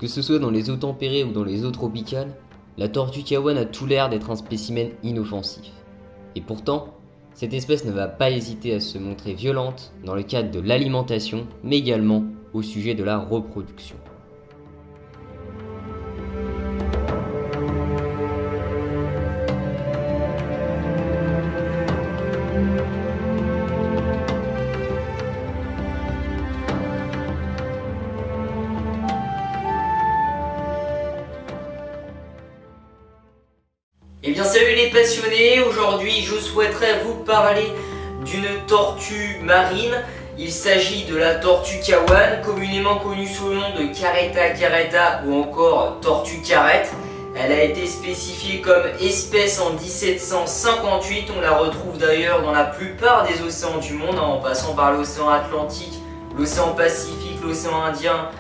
Que ce soit dans les eaux tempérées ou dans les eaux tropicales, la tortue kawan a tout l'air d'être un spécimen inoffensif. Et pourtant, cette espèce ne va pas hésiter à se montrer violente dans le cadre de l'alimentation, mais également au sujet de la reproduction. Eh bien salut les passionnés, aujourd'hui je souhaiterais vous parler d'une tortue marine. Il s'agit de la tortue kawan, communément connue sous le nom de Caretta caretta ou encore tortue carrette. Elle a été spécifiée comme espèce en 1758, on la retrouve d'ailleurs dans la plupart des océans du monde, en passant par l'océan Atlantique, l'océan Pacifique, l'océan Indien,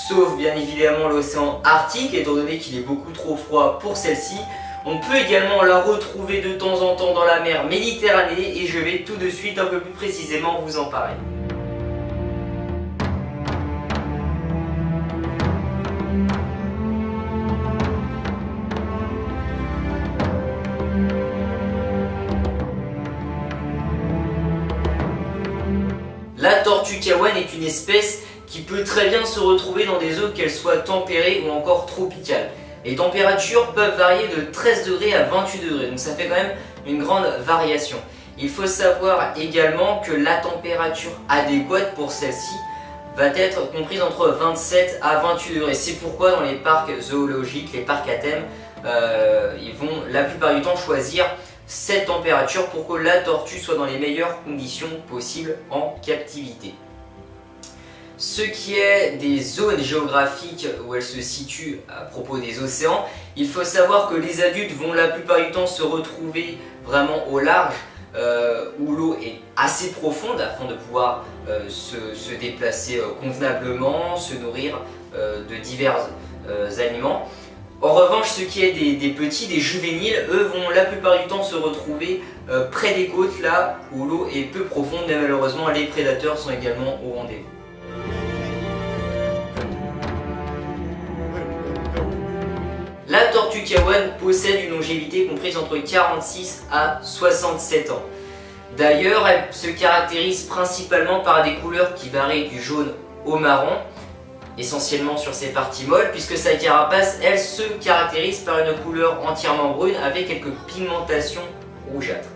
sauf bien évidemment l'océan Arctique, étant donné qu'il est beaucoup trop froid pour celle-ci. On peut également la retrouver de temps en temps dans la mer Méditerranée et je vais tout de suite un peu plus précisément vous en parler. La tortue kawan est une espèce qui peut très bien se retrouver dans des eaux, qu'elles soient tempérées ou encore tropicales. Les températures peuvent varier de 13 degrés à 28 degrés, donc ça fait quand même une grande variation. Il faut savoir également que la température adéquate pour celle-ci va être comprise entre 27 à 28 degrés. C'est pourquoi dans les parcs zoologiques, les parcs à thème, ils vont la plupart du temps choisir cette température pour que la tortue soit dans les meilleures conditions possibles en captivité. Ce qui est des zones géographiques où elle se situe à propos des océans, il faut savoir que les adultes vont la plupart du temps se retrouver vraiment au large, où l'eau est assez profonde afin de pouvoir se déplacer convenablement, se nourrir de divers aliments. En revanche, ce qui est des petits, des juvéniles, eux vont la plupart du temps se retrouver près des côtes, là où l'eau est peu profonde, mais malheureusement les prédateurs sont également au rendez-vous. La tortue kawan possède une longévité comprise entre 46 à 67 ans. D'ailleurs, elle se caractérise principalement par des couleurs qui varient du jaune au marron, essentiellement sur ses parties molles, puisque sa carapace, elle, se caractérise par une couleur entièrement brune avec quelques pigmentations rougeâtres.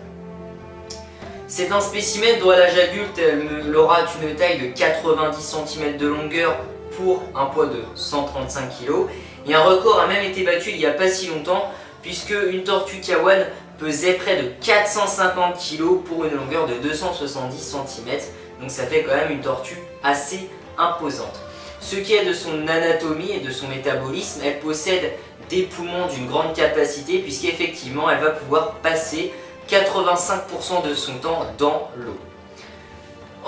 C'est un spécimen dont à l'âge adulte, elle aura une taille de 90 cm de longueur pour un poids de 135 kg. Et un record a même été battu il n'y a pas si longtemps, puisque une tortue kawan pesait près de 450 kg pour une longueur de 270 cm. Donc ça fait quand même une tortue assez imposante. Ce qui est de son anatomie et de son métabolisme, elle possède des poumons d'une grande capacité, puisqu'effectivement elle va pouvoir passer 85% de son temps dans l'eau.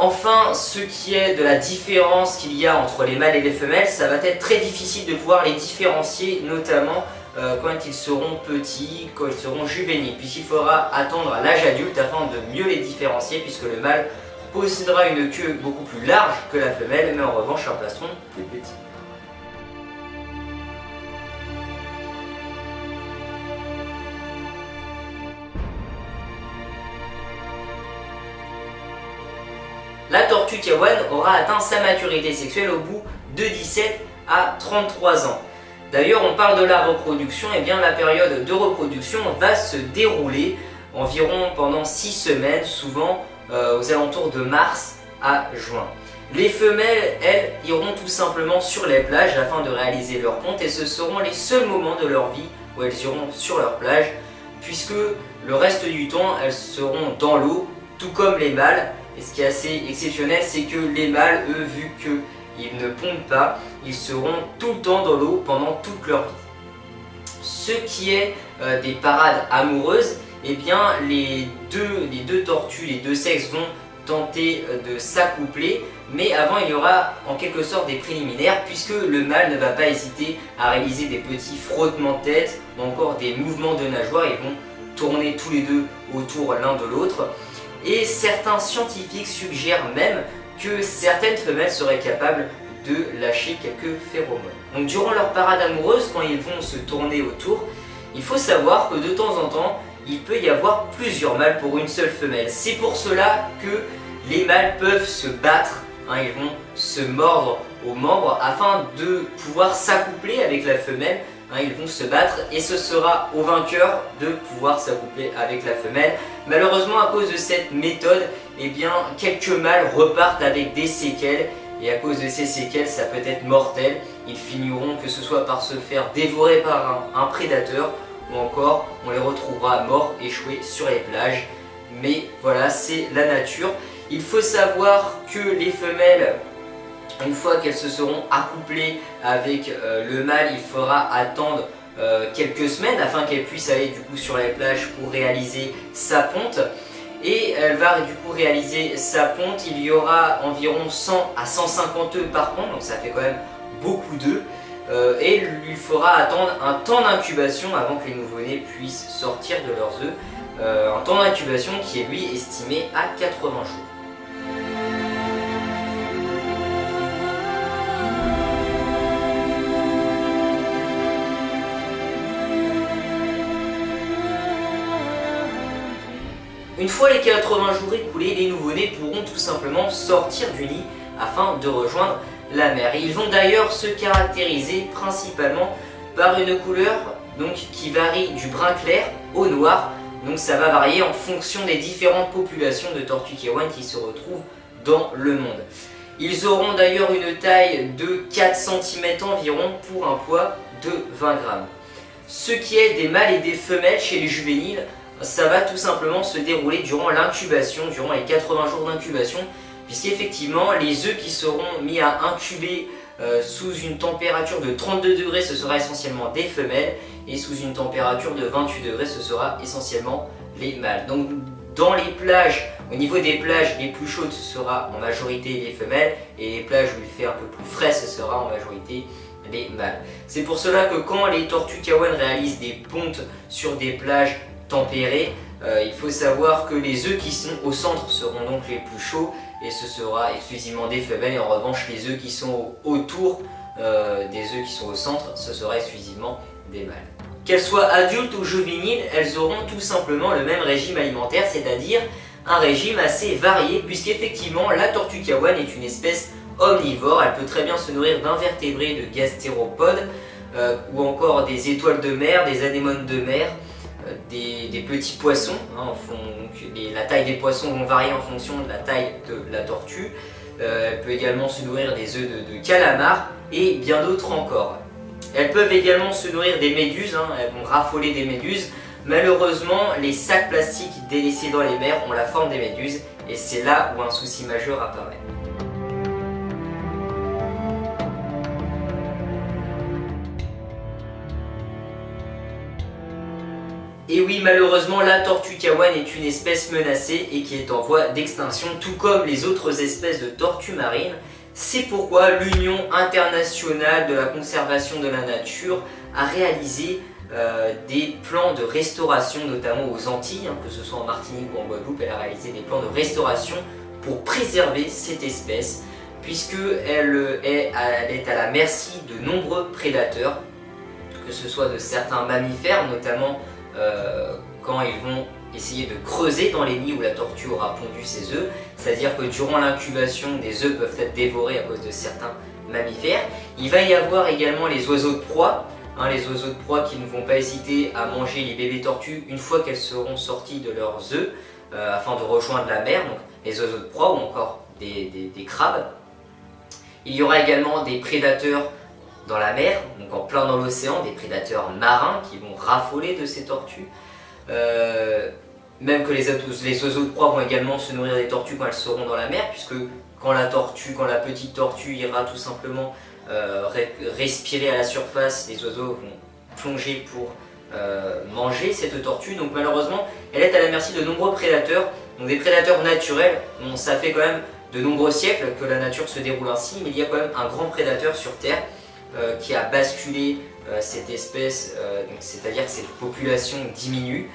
Enfin, ce qui est de la différence qu'il y a entre les mâles et les femelles, ça va être très difficile de pouvoir les différencier, notamment quand ils seront petits, quand ils seront juvéniles, puisqu'il faudra attendre à l'âge adulte afin de mieux les différencier, puisque le mâle possédera une queue beaucoup plus large que la femelle, mais en revanche un plastron plus petit. La tortue kawan aura atteint sa maturité sexuelle au bout de 17 à 33 ans. D'ailleurs, on parle de la reproduction, et bien la période de reproduction va se dérouler environ pendant 6 semaines, souvent aux alentours de mars à juin. Les femelles, elles, iront tout simplement sur les plages afin de réaliser leur ponte, et ce seront les seuls moments de leur vie où elles iront sur leur plage, puisque le reste du temps, elles seront dans l'eau, tout comme les mâles. Et ce qui est assez exceptionnel, c'est que les mâles, eux, vu qu'ils ne pondent pas, ils seront tout le temps dans l'eau pendant toute leur vie. Ce qui est des parades amoureuses, eh bien les deux tortues, les deux sexes vont tenter de s'accoupler, mais avant il y aura en quelque sorte des préliminaires, puisque le mâle ne va pas hésiter à réaliser des petits frottements de tête ou encore des mouvements de nageoire. Ils vont tourner tous les deux autour l'un de l'autre. Et certains scientifiques suggèrent même que certaines femelles seraient capables de lâcher quelques phéromones. Donc durant leur parade amoureuse, quand ils vont se tourner autour, il faut savoir que de temps en temps, il peut y avoir plusieurs mâles pour une seule femelle. C'est pour cela que les mâles peuvent se battre, ils vont se mordre aux membres afin de pouvoir s'accoupler avec la femelle. Ils vont se battre et ce sera au vainqueur de pouvoir s'accoupler avec la femelle. Malheureusement, à cause de cette méthode, quelques mâles repartent avec des séquelles et à cause de ces séquelles, ça peut être mortel. Ils finiront que ce soit par se faire dévorer par un prédateur ou encore on les retrouvera morts, échoués sur les plages. Mais voilà, c'est la nature. Il faut savoir que les femelles, une fois qu'elles se seront accouplées avec le mâle, il faudra attendre quelques semaines afin qu'elle puisse aller du coup sur les plages pour réaliser sa ponte. Et elle va du coup réaliser sa ponte, il y aura environ 100 à 150 œufs par ponte, donc ça fait quand même beaucoup d'œufs. Et il lui faudra attendre un temps d'incubation avant que les nouveau-nés puissent sortir de leurs œufs. Un temps d'incubation qui est lui estimé à 80 jours. Une fois les 80 jours écoulés, les nouveau-nés pourront tout simplement sortir du nid afin de rejoindre la mer. Ils vont d'ailleurs se caractériser principalement par une couleur qui varie du brun clair au noir. Donc ça va varier en fonction des différentes populations de tortues kiawan qui se retrouvent dans le monde. Ils auront d'ailleurs une taille de 4 cm environ pour un poids de 20 grammes. Ce qui est des mâles et des femelles chez les juvéniles, ça va tout simplement se dérouler durant l'incubation, durant les 80 jours d'incubation, puisqu'effectivement les œufs qui seront mis à incuber sous une température de 32 degrés, ce sera essentiellement des femelles, et sous une température de 28 degrés, ce sera essentiellement les mâles. Donc dans les plages, au niveau des plages les plus chaudes, ce sera en majorité les femelles, et les plages où il fait un peu plus frais, ce sera en majorité les mâles. C'est pour cela que quand les tortues kiawan réalisent des pontes sur des plages tempérées, il faut savoir que les œufs qui sont au centre seront donc les plus chauds et ce sera exclusivement des femelles, et en revanche les œufs qui sont autour des œufs qui sont au centre, ce sera exclusivement des mâles. Qu'elles soient adultes ou juvéniles, elles auront tout simplement le même régime alimentaire, c'est-à-dire un régime assez varié, puisqu'effectivement la tortue kiawan est une espèce omnivore. Elle peut très bien se nourrir d'invertébrés, de gastéropodes ou encore des étoiles de mer, des anémones de mer, des petits poissons, la taille des poissons vont varier en fonction de la taille de la tortue. Elle peut également se nourrir des œufs de calamar et bien d'autres encore. Elles peuvent également se nourrir des méduses, elles vont raffoler des méduses. Malheureusement, les sacs plastiques délaissés dans les mers ont la forme des méduses et c'est là où un souci majeur apparaît. Et oui, malheureusement, la tortue kiawan est une espèce menacée et qui est en voie d'extinction, tout comme les autres espèces de tortues marines. C'est pourquoi l'Union internationale de la conservation de la nature a réalisé des plans de restauration, notamment aux Antilles, que ce soit en Martinique ou en Guadeloupe. Elle a réalisé des plans de restauration pour préserver cette espèce, puisqu'elle est à la merci de nombreux prédateurs, que ce soit de certains mammifères, notamment quand ils vont essayer de creuser dans les nids où la tortue aura pondu ses œufs, c'est-à-dire que durant l'incubation, des œufs peuvent être dévorés à cause de certains mammifères. Il va y avoir également les oiseaux de proie, les oiseaux de proie qui ne vont pas hésiter à manger les bébés tortues une fois qu'elles seront sorties de leurs œufs afin de rejoindre la mer, donc les oiseaux de proie ou encore des crabes. Il y aura également des prédateurs dans la mer, donc en plein dans l'océan, des prédateurs marins qui vont raffoler de ces tortues. Même que les oiseaux de proie vont également se nourrir des tortues quand elles seront dans la mer, puisque quand la petite tortue ira tout simplement respirer à la surface, les oiseaux vont plonger pour manger cette tortue. Donc malheureusement, elle est à la merci de nombreux prédateurs, donc des prédateurs naturels. Bon, ça fait quand même de nombreux siècles que la nature se déroule ainsi, mais il y a quand même un grand prédateur sur Terre qui a basculé cette espèce, c'est-à-dire que cette population diminue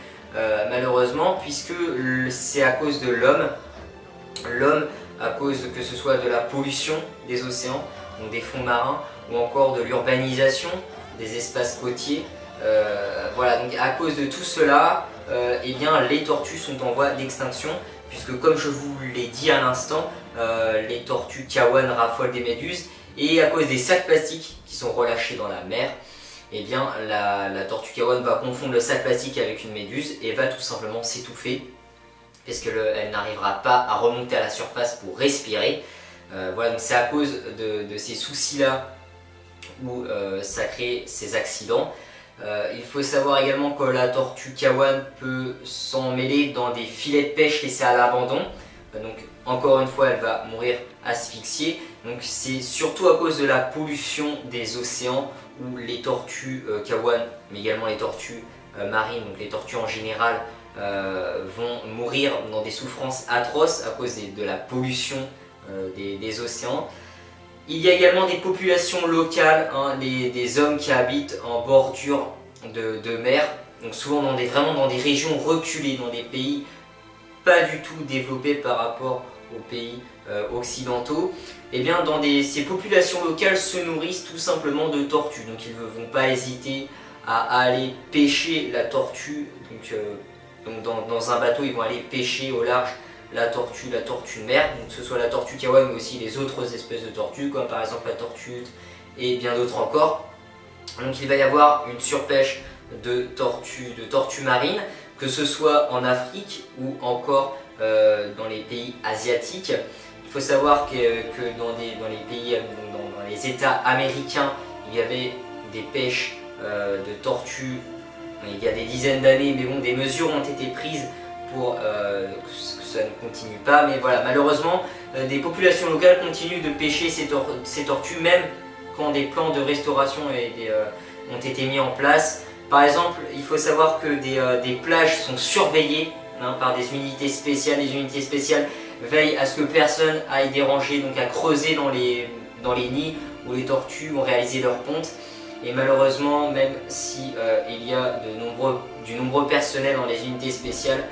malheureusement, puisque c'est à cause de l'homme, à cause que ce soit de la pollution des océans, donc des fonds marins, ou encore de l'urbanisation des espaces côtiers. Voilà, donc à cause de tout cela, eh bien, les tortues sont en voie d'extinction, puisque comme je vous l'ai dit à l'instant, les tortues Kawan raffolent des méduses, et à cause des sacs plastiques qui sont relâchés dans la mer, eh bien, la tortue Kawan va confondre le sac plastique avec une méduse et va tout simplement s'étouffer, parce qu'elle n'arrivera pas à remonter à la surface pour respirer. Voilà, donc c'est à cause de ces soucis-là où ça crée ces accidents. Il faut savoir également que la tortue Kawan peut s'en mêler dans des filets de pêche laissés à l'abandon. Donc encore une fois, elle va mourir asphyxiée. Donc c'est surtout à cause de la pollution des océans où les tortues Kawan, mais également les tortues marines, donc les tortues en général, vont mourir dans des souffrances atroces à cause de la pollution des océans. Il y a également des populations locales, hein, des hommes qui habitent en bordure de mer, donc souvent vraiment dans des régions reculées, dans des pays pas du tout développés par rapport aux pays occidentaux. Et bien ces populations locales se nourrissent tout simplement de tortues, donc ils ne vont pas hésiter à aller pêcher la tortue. Donc dans un bateau, ils vont aller pêcher au large la tortue de mer, donc que ce soit la tortue Kawan mais aussi les autres espèces de tortues, comme par exemple la tortue et bien d'autres encore. Donc il va y avoir une surpêche de tortues marines, que ce soit en Afrique ou encore dans les pays asiatiques. Il faut savoir que dans les États américains, il y avait des pêches de tortues il y a des dizaines d'années, mais bon, des mesures ont été prises pour que ça ne continue pas. Mais voilà, malheureusement, des populations locales continuent de pêcher ces tortues, même quand des plans de restauration ont été mis en place. Par exemple, il faut savoir que des plages sont surveillées par des unités spéciales. Les unités spéciales veillent à ce que personne aille déranger, donc à creuser dans les nids où les tortues ont réalisé leur ponte. Et malheureusement, même si il y a du nombreux personnel dans les unités spéciales,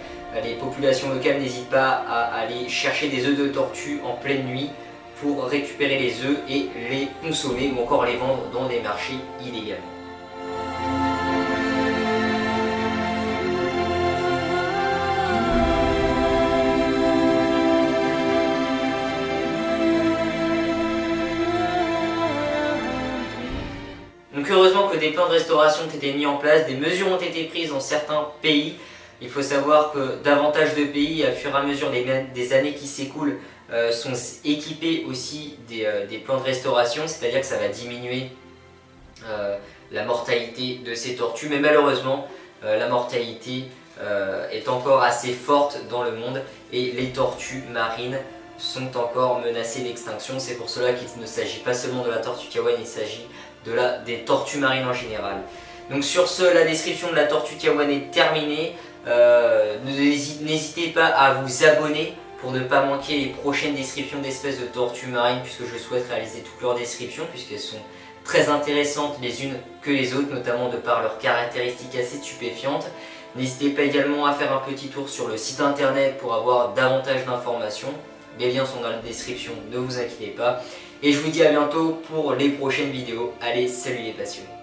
les populations locales n'hésitent pas à aller chercher des œufs de tortue en pleine nuit pour récupérer les œufs et les consommer ou encore les vendre dans des marchés illégalement. Donc heureusement que des plans de restauration ont été mis en place, des mesures ont été prises dans certains pays. Il faut savoir que davantage de pays, au fur et à mesure des années qui s'écoulent, sont équipés aussi des plans de restauration, c'est-à-dire que ça va diminuer la mortalité de ces tortues. Mais malheureusement, la mortalité est encore assez forte dans le monde et les tortues marines sont encore menacées d'extinction. C'est pour cela qu'il ne s'agit pas seulement de la tortue Kawan, il s'agit des tortues marines en général. Donc sur ce, la description de la tortue Kawan est terminée. N'hésitez pas à vous abonner pour ne pas manquer les prochaines descriptions d'espèces de tortues marines, puisque je souhaite réaliser toutes leurs descriptions, puisqu'elles sont très intéressantes les unes que les autres, notamment de par leurs caractéristiques assez stupéfiantes. N'hésitez pas également à faire un petit tour sur le site internet pour avoir davantage d'informations. Les liens sont dans la description, ne vous inquiétez pas. Et je vous dis à bientôt pour les prochaines vidéos. Allez, salut les passionnés!